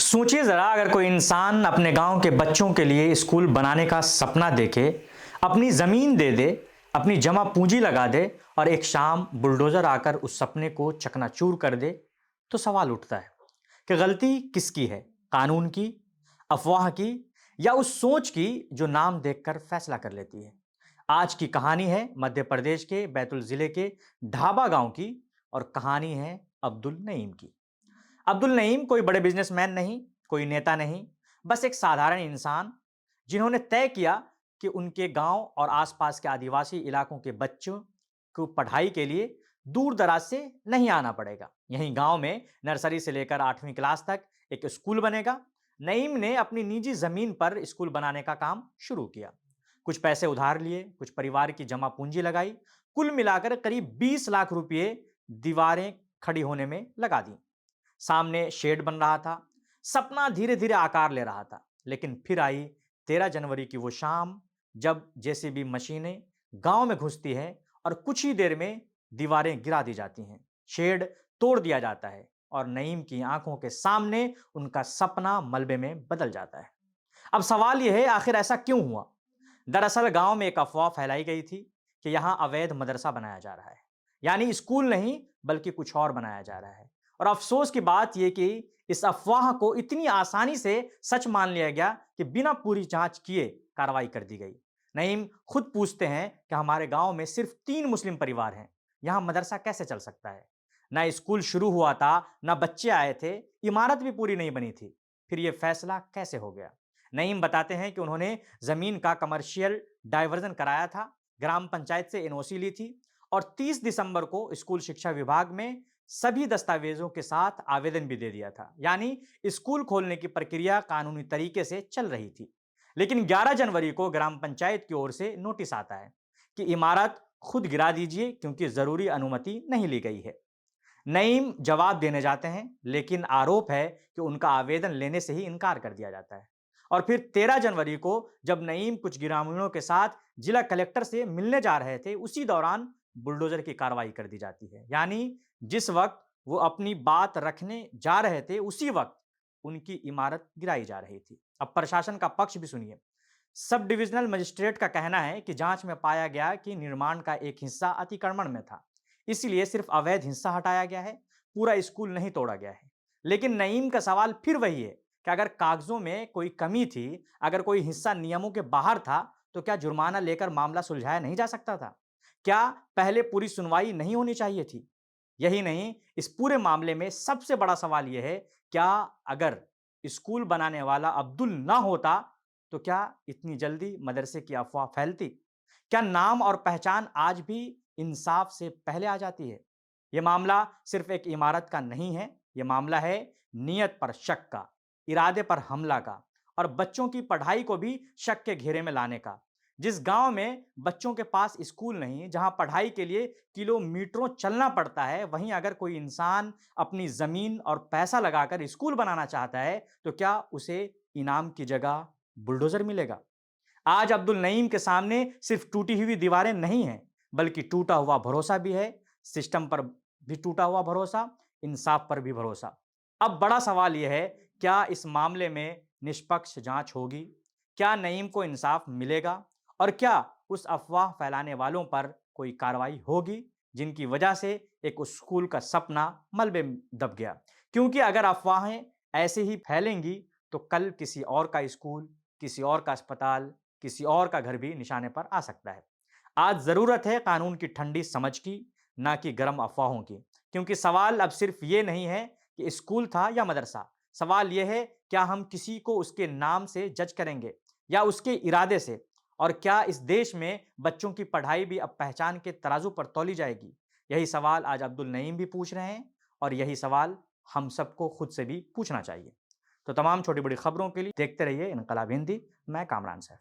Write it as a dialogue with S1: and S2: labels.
S1: सोचिए जरा, अगर कोई इंसान अपने गांव के बच्चों के लिए स्कूल बनाने का सपना देखे, अपनी जमीन दे दे, अपनी जमा पूंजी लगा दे और एक शाम बुलडोजर आकर उस सपने को चकनाचूर कर दे, तो सवाल उठता है कि गलती किसकी है? कानून की, अफवाह की, या उस सोच की जो नाम देखकर फैसला कर लेती है? आज की कहानी है मध्य प्रदेश के बैतूल जिले के ढाबा गांव की, और कहानी है अब्दुल नईम की। अब्दुल नईम कोई बड़े बिजनेसमैन नहीं, कोई नेता नहीं, बस एक साधारण इंसान जिन्होंने तय किया कि उनके गांव और आसपास के आदिवासी इलाकों के बच्चों को पढ़ाई के लिए दूर दराज से नहीं आना पड़ेगा। यहीं गांव में नर्सरी से लेकर 8वीं क्लास तक एक स्कूल बनेगा। नईम ने अपनी निजी जमीन पर स्कूल बनाने का काम शुरू किया। कुछ पैसे उधार लिए, कुछ परिवार की जमा पूंजी लगाई, कुल मिलाकर करीब 20 लाख रुपए दीवारें खड़ी होने में लगा दी। सामने शेड बन रहा था, सपना धीरे धीरे आकार ले रहा था। लेकिन फिर आई 13 जनवरी की वो शाम, जब जेसीबी मशीनें गांव में घुसती है और कुछ ही देर में दीवारें गिरा दी जाती हैं, शेड तोड़ दिया जाता है और नईम की आंखों के सामने उनका सपना मलबे में बदल जाता है। अब सवाल यह है, आखिर ऐसा क्यों हुआ? दरअसल गांव में एक अफवाह फैलाई गई थी कि यहां अवैध मदरसा बनाया जा रहा है। यानी स्कूल नहीं, बल्कि कुछ और बनाया जा रहा है। और अफसोस की बात यह कि इस अफवाह को इतनी आसानी से सच मान लिया गया कि बिना पूरी जांच किए कार्रवाई कर दी गई। नईम खुद पूछते हैं कि हमारे गांव में सिर्फ 3 मुस्लिम परिवार हैं, यहां मदरसा कैसे चल सकता है? ना स्कूल शुरू हुआ था, ना बच्चे आए थे, इमारत भी पूरी नहीं बनी थी, फिर यह फैसला कैसे हो गया? नईम बताते हैं कि उन्होंने जमीन का कमर्शियल डाइवर्जन कराया था, ग्राम पंचायत से एनओसी ली थी और 30 दिसंबर को स्कूल शिक्षा विभाग में सभी दस्तावेजों के साथ आवेदन भी दे दिया था। यानी स्कूल खोलने की प्रक्रिया कानूनी तरीके से चल रही थी। लेकिन 11 जनवरी को ग्राम पंचायत की ओर से नोटिस आता है कि इमारत खुद गिरा दीजिए, क्योंकि जरूरी अनुमति नहीं ली गई है। नईम जवाब देने जाते हैं, लेकिन आरोप है कि उनका आवेदन लेने से ही इनकार कर दिया जाता है। और फिर 13 जनवरी को जब नईम कुछ ग्रामीणों के साथ जिला कलेक्टर से मिलने जा रहे थे, उसी दौरान बुलडोजर की कार्रवाई कर दी जाती है। यानी जिस वक्त वो अपनी बात रखने जा रहे थे, उसी वक्त उनकी इमारत गिराई जा रही थी। अब प्रशासन का पक्ष भी सुनिए। सब डिविजनल मजिस्ट्रेट का कहना है कि जांच में पाया गया कि निर्माण का एक हिस्सा अतिक्रमण में था, इसलिए सिर्फ अवैध हिस्सा हटाया गया है, पूरा स्कूल नहीं तोड़ा गया है। लेकिन नईम का सवाल फिर वही है कि अगर कागजों में कोई कमी थी, अगर कोई हिस्सा नियमों के बाहर था, तो क्या जुर्माना लेकर मामला सुलझाया नहीं जा सकता था? क्या पहले पूरी सुनवाई नहीं होनी चाहिए थी? यही नहीं, इस पूरे मामले में सबसे बड़ा सवाल यह है, क्या अगर स्कूल बनाने वाला अब्दुल ना होता, तो क्या इतनी जल्दी मदरसे की अफवाह फैलती? क्या नाम और पहचान आज भी इंसाफ से पहले आ जाती है? यह मामला सिर्फ एक इमारत का नहीं है, यह मामला है नियत पर शक का, इरादे पर हमला का और बच्चों की पढ़ाई को भी शक के घेरे में लाने का। जिस गांव में बच्चों के पास स्कूल नहीं, जहां पढ़ाई के लिए किलोमीटरों चलना पड़ता है, वहीं अगर कोई इंसान अपनी जमीन और पैसा लगाकर स्कूल बनाना चाहता है, तो क्या उसे इनाम की जगह बुलडोजर मिलेगा? आज अब्दुल नईम के सामने सिर्फ टूटी हुई दीवारें नहीं हैं, बल्कि टूटा हुआ भरोसा भी है। सिस्टम पर भी टूटा हुआ भरोसा, इंसाफ पर भी भरोसा। अब बड़ा सवाल यह है, क्या इस मामले में निष्पक्ष जांच होगी? क्या नईम को इंसाफ मिलेगा? और क्या उस अफवाह फैलाने वालों पर कोई कार्रवाई होगी, जिनकी वजह से एक स्कूल का सपना मलबे में दब गया? क्योंकि अगर अफवाहें ऐसे ही फैलेंगी, तो कल किसी और का स्कूल, किसी और का अस्पताल, किसी और का घर भी निशाने पर आ सकता है। आज जरूरत है कानून की ठंडी समझ की, ना कि गर्म अफवाहों की। क्योंकि सवाल अब सिर्फ ये नहीं है कि स्कूल था या मदरसा, सवाल यह है, क्या हम किसी को उसके नाम से जज करेंगे या उसके इरादे से? और क्या इस देश में बच्चों की पढ़ाई भी अब पहचान के तराजू पर तौली जाएगी? यही सवाल आज अब्दुल नईम भी पूछ रहे हैं, और यही सवाल हम सबको खुद से भी पूछना चाहिए। तो तमाम छोटी बड़ी खबरों के लिए देखते रहिए इनकलाब हिंदी। मैं कामरान सैफ।